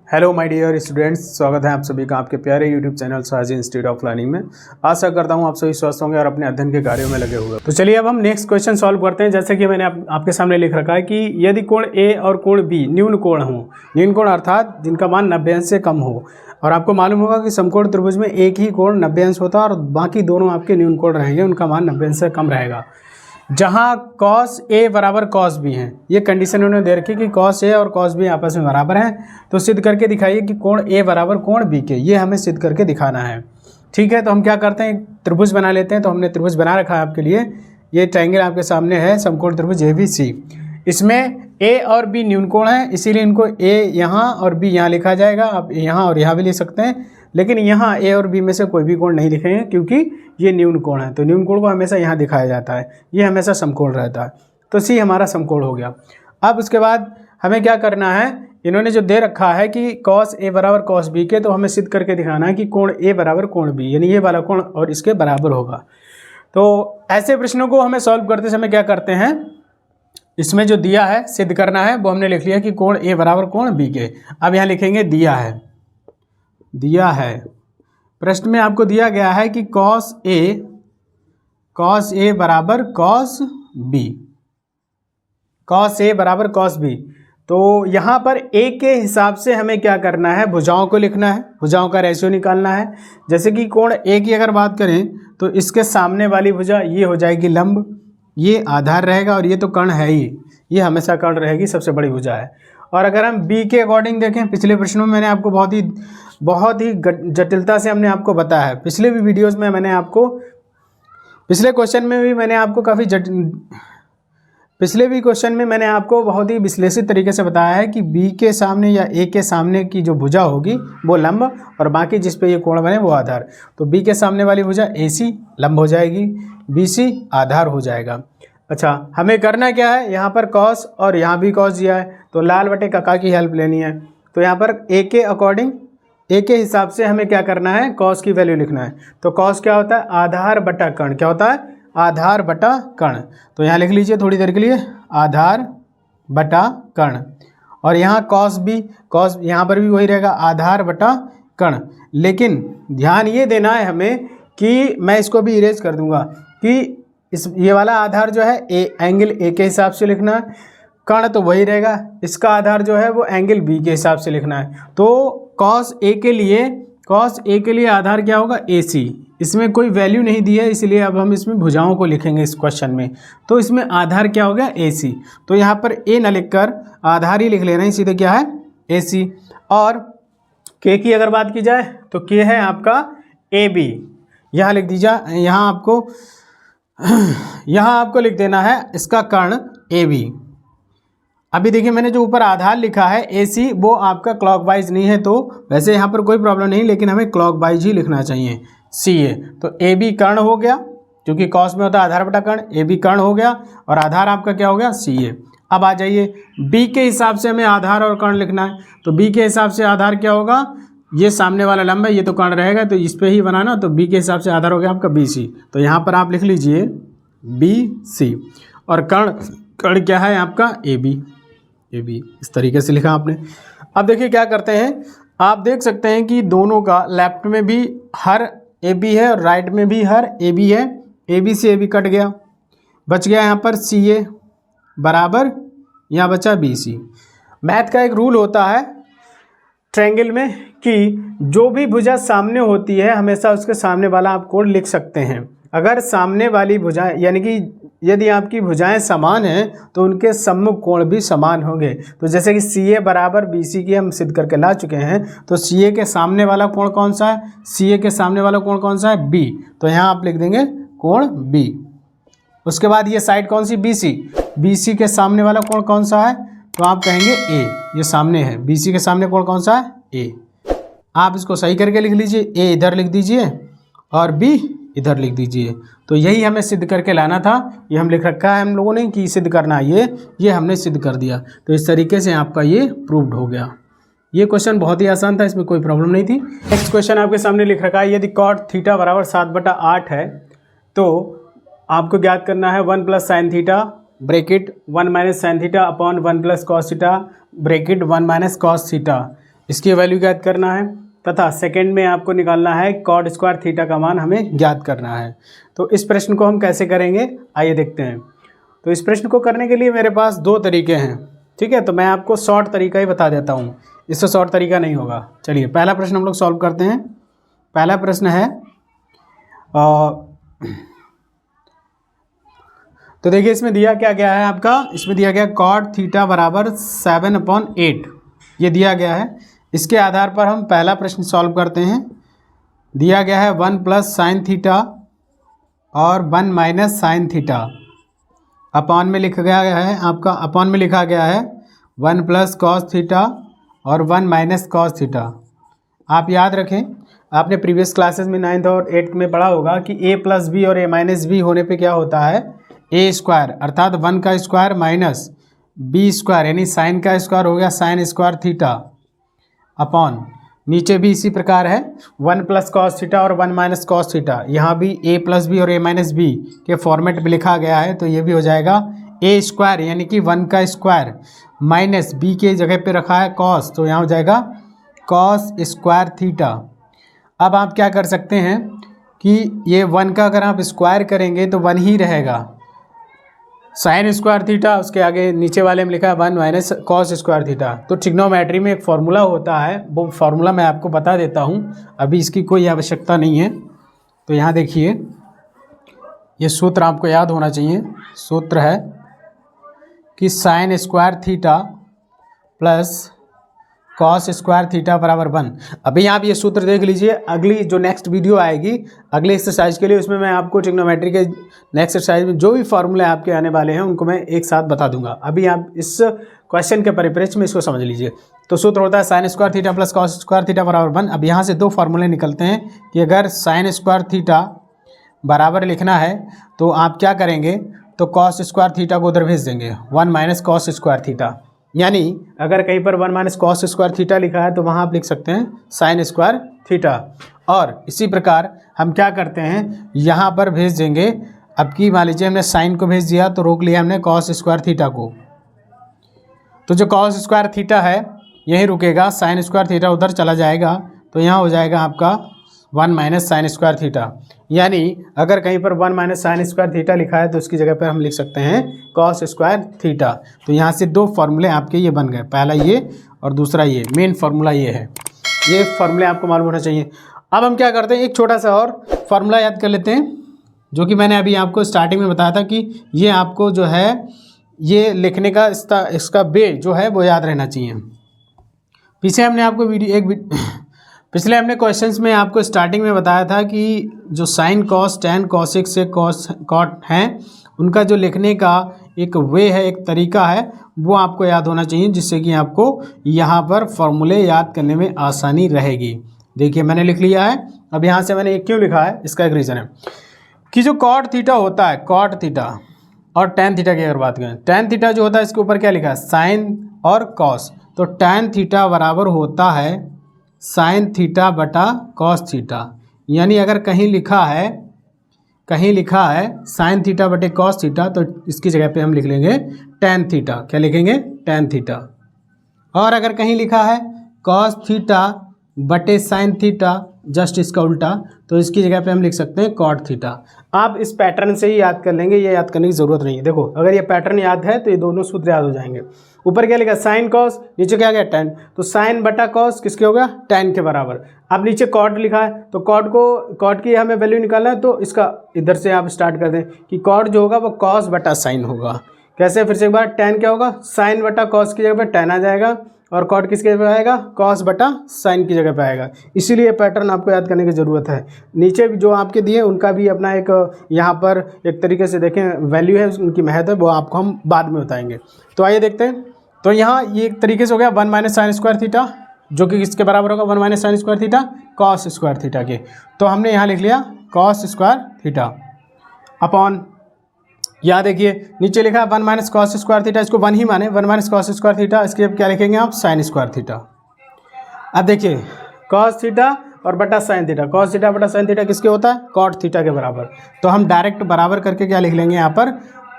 Hello my dear students, स्वागत है आप सभी का आपके प्यारे यूट्यूब चैनल साजी इंस्टीट्यूट ऑफ लर्निंग में। आशा करता हूं आप सभी स्वस्थ होंगे और अपने अध्ययन के कार्यों में लगे हुए। तो चलिए अब हम नेक्स्ट क्वेश्चन सॉल्व करते हैं। जैसे कि मैंने आपके सामने लिख रखा है कि यदि कोण ए और कोण बी न्यून कोण हो, न्यून कोण अर्थात जिनका मान 90 अंश से कम हो, और आपको मालूम होगा कि समकोण त्रिभुज में एक ही कोण 90 अंश होता है और बाकी दोनों आपके न्यून कोण रहेंगे, उनका मान 90 अंश से कम रहेगा। जहां कॉस ए बराबर कॉस बी है, ये कंडीशन उन्होंने दे रखी कि कॉस ए और कॉस बी आपस में बराबर हैं, तो सिद्ध करके दिखाइए कि कोण ए बराबर कोण बी के, ये हमें सिद्ध करके दिखाना है। ठीक है, तो हम क्या करते हैं, त्रिभुज बना लेते हैं। तो हमने त्रिभुज बना रखा है आपके लिए। ये ट्रायंगल आपके सामने है, समकोण त्रिभुज ABC। इसमें ए और बी न्यून कोण है, इसीलिए इनको ए यहाँ और बी यहाँ लिखा जाएगा। आप यहाँ और यहाँ भी लिख सकते हैं, लेकिन यहाँ ए और बी में से कोई भी कोण नहीं लिखेंगे क्योंकि ये न्यून कोण है। तो न्यून कोण को हमेशा यहाँ दिखाया जाता है, ये हमेशा समकोण रहता है। तो सी हमारा समकोण हो गया। अब उसके बाद हमें क्या करना है, इन्होंने जो दे रखा है कि कॉस ए बराबर कॉस बी के, तो हमें सिद्ध करके दिखाना है कि कोण ए बराबर कोण बी, यानी ये वाला कोण और इसके बराबर होगा। तो ऐसे प्रश्नों को हमें सॉल्व करते समय क्या करते हैं, इसमें जो दिया है सिद्ध करना है वो हमने लिख लिया कि कोण ए बराबर कोण बी के। अब यहाँ लिखेंगे दिया है प्रश्न में आपको दिया गया है कि कॉस ए बराबर कॉस ए बराबर कॉस बी। तो यहाँ पर ए के हिसाब से हमें क्या करना है, भुजाओं को लिखना है, भुजाओं का रेशियो निकालना है। जैसे कि कोण ए की अगर बात करें तो इसके सामने वाली भुजा ये हो जाएगी लंब, ये आधार रहेगा, और ये तो कर्ण है ही, ये हमेशा कर्ण रहेगी, सबसे बड़ी भुजा है। और अगर हम बी के अकॉर्डिंग देखें, पिछले प्रश्नों में मैंने आपको बहुत ही जटिलता से हमने आपको बताया है। पिछले भी वीडियोस में मैंने आपको, पिछले क्वेश्चन में भी मैंने आपको पिछले भी क्वेश्चन में मैंने आपको बहुत ही विश्लेषित तरीके से बताया है कि बी के सामने या ए के सामने की जो भुजा होगी वो लंब, और बाकी जिस पे ये कोण बने वो आधार। तो बी के सामने वाली भुजा AC लंब हो जाएगी, BC आधार हो जाएगा। अच्छा, हमें करना क्या है, यहाँ पर कॉस और यहाँ भी कॉस दिया है, तो लाल बटे काका की हेल्प लेनी है। तो यहाँ पर ए के अकॉर्डिंग, ए के हिसाब से हमें क्या करना है, कॉस की वैल्यू लिखना है। तो कॉस क्या होता है, आधार बटा कर्ण। क्या होता है, आधार बटा कर्ण। तो यहाँ लिख लीजिए थोड़ी देर के लिए, आधार बटा कर्ण। और यहाँ कॉस भी, कॉस यहाँ पर भी वही रहेगा, आधार बटा कर्ण। लेकिन ध्यान ये देना है हमें कि मैं इसको भी इरेज कर दूंगा कि ये वाला आधार जो है एंगल ए के हिसाब से लिखना है, कर्ण तो वही रहेगा, इसका आधार जो है वो एंगल बी के हिसाब से लिखना है। तो कॉस ए के लिए आधार क्या होगा, AC। इसमें कोई वैल्यू नहीं दी है, इसलिए अब हम इसमें भुजाओं को लिखेंगे इस क्वेश्चन में। तो इसमें आधार क्या हो गया, AC। तो यहाँ पर ए न लिखकर आधार ही लिख लेना है, सीधे क्या है, AC। और के की अगर बात की जाए तो के है आपका AB। यहाँ लिख दीजिए, यहाँ आपको लिख देना है इसका कर्ण AB। अभी देखिए मैंने जो ऊपर आधार लिखा है AC, वो आपका क्लॉकवाइज नहीं है, तो वैसे यहाँ पर कोई प्रॉब्लम नहीं, लेकिन हमें क्लॉकवाइज ही लिखना चाहिए, CA। तो AB कर्ण हो गया, क्योंकि कॉस में होता है आधार बटा कर्ण, AB कर्ण हो गया, और आधार आपका क्या हो गया, CA। अब आ जाइए B के हिसाब से हमें आधार और कर्ण लिखना है। तो B के हिसाब से आधार क्या होगा, ये सामने वाला लंब है, ये तो कर्ण रहेगा, तो इस पर ही बनाना। तो B के हिसाब से आधार हो गया आपका BC। तो यहाँ पर आप लिख लीजिए BC, और कर्ण क्या है आपका AB। इस तरीके से लिखा आपने। अब देखिए क्या करते हैं, आप देख सकते हैं कि दोनों का लेफ्ट में भी हर AB है और राइट में भी हर AB है। AB से AB कट गया, बच गया यहाँ पर CA बराबर, यहाँ बचा BC। मैथ का एक रूल होता है ट्रायंगल में कि जो भी भुजा सामने होती है हमेशा उसके सामने वाला आप कोण लिख सकते हैं। अगर सामने वाली भुजाएं, यानी कि यदि आपकी भुजाएं समान हैं तो उनके सम्मुख कोण भी समान होंगे। तो जैसे कि CA बराबर BC की हम सिद्ध करके ला चुके हैं, तो CA के सामने वाला कोण कौन सा है, CA के सामने वाला कोण कौन सा है, B। तो यहाँ आप लिख देंगे कोण B। उसके बाद ये साइड कौन सी, BC के सामने वाला कोण कौन सा है, तो आप कहेंगे A। ये सामने है, BC के सामने कोण कौन सा है, A। आप इसको सही करके लिख लीजिए, A इधर लिख दीजिए और B इधर लिख दीजिए। तो यही हमें सिद्ध करके लाना था, ये हम लिख रखा है हम लोगों ने कि सिद्ध करना है, ये हमने सिद्ध कर दिया। तो इस तरीके से आपका ये प्रूव्ड हो गया। ये क्वेश्चन बहुत ही आसान था, इसमें कोई प्रॉब्लम नहीं थी। नेक्स्ट क्वेश्चन आपके सामने लिख रखा है, यदि cot थीटा बराबर 7/8 है तो आपको ज्ञात करना है 1 + sin theta bracket 1 - sin theta upon 1 + cos theta bracket 1 - cos theta. इसकी वैल्यू ज्ञात करना है, तथा सेकंड में आपको निकालना है कॉट स्क्वायर थीटा का मान हमें ज्ञात करना है। तो इस प्रश्न को हम कैसे करेंगे आइए देखते हैं। तो इस प्रश्न को करने के लिए मेरे पास दो तरीके हैं, ठीक है। तो मैं आपको शॉर्ट तरीका ही बता देता हूँ, इससे शॉर्ट तरीका नहीं होगा। चलिए पहला प्रश्न हम लोग सॉल्व करते हैं। पहला प्रश्न है तो देखिए इसमें दिया क्या गया है आपका, इसमें दिया गया कॉट थीटा बराबर 7/8 ये दिया गया है। इसके आधार पर हम पहला प्रश्न सॉल्व करते हैं। दिया गया है 1 प्लस साइन थीटा और 1 माइनस साइन थीटा। अपॉन में लिखा गया है आपका, अपॉन में लिखा गया है 1 प्लस कॉस थीटा और 1 माइनस कॉस थीटा। आप याद रखें, आपने प्रीवियस क्लासेस में 9th और 8th में पढ़ा होगा कि a प्लस बी और a माइनस बी होने पे क्या होता है, a स्क्वायर अर्थात 1 का स्क्वायर माइनस b स्क्वायर यानी साइन का स्क्वायर हो गया साइन स्क्वायर थीटा, अपॉन नीचे भी इसी प्रकार है 1 प्लस कॉस थीटा और 1 माइनस कॉस थीटा। यहाँ भी a प्लस बी और a माइनस बी के फॉर्मेट में लिखा गया है, तो ये भी हो जाएगा a स्क्वायर यानी कि 1 का स्क्वायर माइनस b के जगह पे रखा है कॉस, तो यहाँ हो जाएगा कॉस स्क्वायर थीटा। अब आप क्या कर सकते हैं कि ये 1 का अगर आप स्क्वायर करेंगे तो 1 ही रहेगा, साइन स्क्वायर थीटा उसके आगे नीचे वाले में लिखा है 1 माइनस कॉस स्क्वायर थीटा। तो ट्रिग्नोमेट्री में एक फार्मूला होता है, वो फार्मूला मैं आपको बता देता हूँ, अभी इसकी कोई आवश्यकता नहीं है। तो यहाँ देखिए ये सूत्र आपको याद होना चाहिए। सूत्र है कि sine square theta plus cos square theta बराबर 1। अभी आप ये सूत्र देख लीजिए, अगली जो नेक्स्ट वीडियो आएगी अगले एक्सरसाइज के लिए, उसमें मैं आपको ट्रिग्नोमेट्री के नेक्स्ट एक्सरसाइज में जो भी फार्मूले आपके आने वाले हैं उनको मैं एक साथ बता दूंगा। अभी आप इस क्वेश्चन के परिप्रेक्ष्य में इसको समझ लीजिए। तो सूत्र होता है sine square theta plus cos square theta बराबर 1। अब यहाँ से दो फार्मूले निकलते हैं कि अगर साइन स्क्वायर थीटा बराबर लिखना है तो आप क्या करेंगे, तो कॉस स्क्वायर थीटा को उधर भेज देंगे 1 माइनस कॉस स्क्वायर थीटा, यानी अगर कहीं पर 1 माइनस कॉस स्क्वायर थीटा लिखा है तो वहाँ आप लिख सकते हैं साइन स्क्वायर थीटा। और इसी प्रकार हम क्या करते हैं, यहाँ पर भेज देंगे, अब की मान लीजिए हमने साइन को भेज दिया तो रोक लिया हमने कॉस स्क्वायर थीटा को, तो जो कॉस स्क्वायर थीटा है यहीं रुकेगा, साइन स्क्वायर थीटा उधर चला जाएगा, तो यहाँ हो जाएगा आपका 1 माइनस साइन स्क्वायर थीटा। यानी अगर कहीं पर 1 माइनस साइन स्क्वायर थीटा लिखा है तो उसकी जगह पर हम लिख सकते हैं कॉस स्क्वायर थीटा। तो यहाँ से दो फार्मूले आपके ये बन गए, पहला ये और दूसरा ये, मेन फार्मूला ये है। ये फार्मूले आपको मालूम होना चाहिए। अब हम क्या करते हैं, एक छोटा सा और फार्मूला याद कर लेते हैं, जो कि मैंने अभी आपको स्टार्टिंग में बताया था कि ये आपको जो है ये लिखने का इसका वे जो है वो याद रहना चाहिए। पीछे हमने आपको पिछले हमने क्वेश्चंस में आपको स्टार्टिंग में बताया था कि जो साइन कॉस टैन कॉसिक से कॉस कॉट हैं उनका जो लिखने का एक वे है, एक तरीका है, वो आपको याद होना चाहिए, जिससे कि आपको यहाँ पर फॉर्मूले याद करने में आसानी रहेगी। देखिए मैंने लिख लिया है। अब यहाँ से मैंने क्यों लिखा है, इसका एक रीज़न है कि जो कॉट थीटा होता है, कॉट थीटा और टैन थीटा की अगर बात करें, टैन थीटा जो होता है इसके ऊपर क्या लिखा है, साइन और कॉस, तो टैन थीटा बराबर होता है साइन थीटा बटा कॉस थीटा। यानी अगर कहीं लिखा है साइन थीटा बटे कॉस थीटा, तो इसकी जगह पे हम लिख लेंगे टैन थीटा। क्या लिखेंगे, टैन थीटा। और अगर कहीं लिखा है कॉस थीटा बटे साइन थीटा, जस्ट इसका उल्टा, तो इसकी जगह पे हम लिख सकते हैं कॉट थीटा। आप इस पैटर्न से ही याद कर लेंगे, ये याद करने की ज़रूरत नहीं है। देखो अगर ये पैटर्न याद है तो ये दोनों सूत्र याद हो जाएंगे। ऊपर क्या लिखा, साइन कॉस, नीचे क्या गया टैन, तो साइन बटा कॉस किसके हो गया, टैन के बराबर। अब नीचे कॉट लिखा है तो कॉट की हमें वैल्यू निकालना है, तो इसका इधर से आप स्टार्ट कर दें कि कॉट जो होगा वो कॉस बटा साइन होगा। कैसे, फिर से एक बार, टैन क्या होगा, साइन बटा कॉस की जगह पर टैन आ जाएगा, और कॉट किसके जगह पे आएगा, कॉस बटा साइन की जगह पे आएगा। इसीलिए पैटर्न आपको याद करने की ज़रूरत है। नीचे जो आपके दिए उनका भी अपना एक यहाँ पर एक तरीके से देखें वैल्यू है, उनकी महत्व है, वो आपको हम बाद में बताएंगे। तो आइए देखते हैं। तो यहाँ ये एक तरीके से हो गया 1 माइनस साइन स्क्वायर थीटा, जो कि किसके बराबर होगा, 1 minus sine square theta cos square theta के। तो हमने यहाँ लिख लिया कॉस स्क्वायर थीटा अपॉन, यहाँ देखिए नीचे लिखा है 1 माइनस कॉस स्क्वायर थीटा, इसको 1 ही माने, 1 माइनस कॉस स्क्वायर थीटा, इसके अब क्या लिखेंगे आप, साइन स्क्वायर थीटा। अब देखिए कॉस थीटा और बटा साइन थीटा, कॉस थीटा बटा साइन थीटा किसके होता है, कॉट थीटा के बराबर। तो हम डायरेक्ट बराबर करके क्या लिख लेंगे यहाँ पर,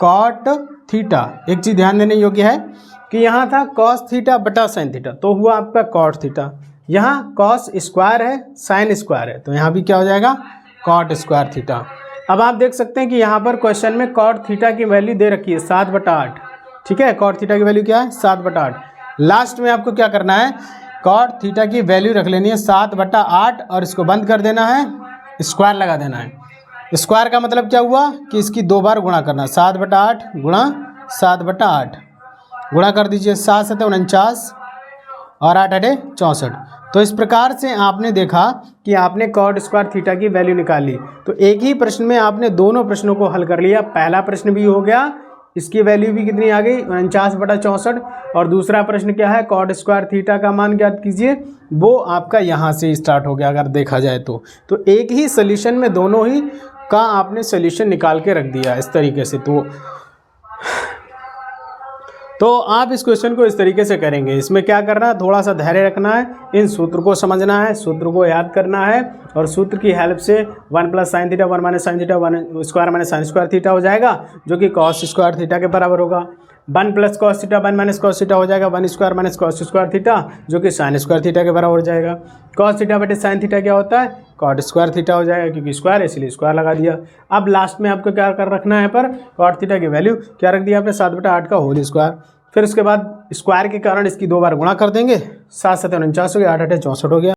कॉट थीटा, एक चीज़ ध्यान देने योग्य है कि यहाँ था कॉस थीटा बटा साइन थीटा, तो हुआ आपका कॉट थीटा। यहाँ कॉस स्क्वायर है, साइन स्क्वायर है, तो यहाँ भी क्या हो जाएगा, कॉट स्क्वायर थीटा। अब आप देख सकते हैं कि यहाँ पर क्वेश्चन में कॉट थीटा की वैल्यू दे रखी है 7/8। ठीक है, कॉट थीटा की वैल्यू क्या है, 7/8। लास्ट में आपको क्या करना है, कॉट थीटा की वैल्यू रख लेनी है 7/8 और इसको बंद कर देना है, स्क्वायर लगा देना है। स्क्वायर का मतलब क्या हुआ कि इसकी 2 बार गुणा करना, 7/8 गुणा 7/8, गुणा कर दीजिए, 7 7 49 और 8 8 64। तो इस प्रकार से आपने देखा कि आपने कॉट स्क्वायर थीटा की वैल्यू निकाली। तो एक ही प्रश्न में आपने दोनों प्रश्नों को हल कर लिया। पहला प्रश्न भी हो गया, इसकी वैल्यू भी कितनी आ गई, 49/64, और दूसरा प्रश्न क्या है, कॉट स्क्वायर थीटा का मान ज्ञात कीजिए, वो आपका यहाँ से स्टार्ट हो गया अगर देखा जाए तो एक ही सोल्यूशन में दोनों ही का आपने सोल्यूशन निकाल के रख दिया इस तरीके से। तो आप इस क्वेश्चन को इस तरीके से करेंगे। इसमें क्या करना है, थोड़ा सा धैर्य रखना है, इन सूत्र को समझना है, सूत्र को याद करना है, और सूत्र की हेल्प से 1 + sin theta 1 - sin theta 1 square - sin square theta हो जाएगा, जो कि cos स्क्वायर थीटा के बराबर होगा। 1 + cos थीटा 1 - cos थीटा हो जाएगा 1 स्क्वायर - cos स्क्वायर थीटा, जो कि sin स्क्वायर थीटा के बराबर हो जाएगा। cos थीटा बटे sin थीटा क्या होता है, cot स्क्वायर थीटा हो जाएगा, क्योंकि स्क्वायर है इसलिए स्क्वायर लगा दिया। अब लास्ट में आपको क्या कर रखना है, पर cot थीटा की वैल्यू क्या रख दिया आपने, 7/8 का होल स्क्वायर। फिर उसके बाद स्क्वायर के कारण इसकी 2 बार गुणा कर देंगे, 7 7 49 हो गया, 8 8 64 हो गया।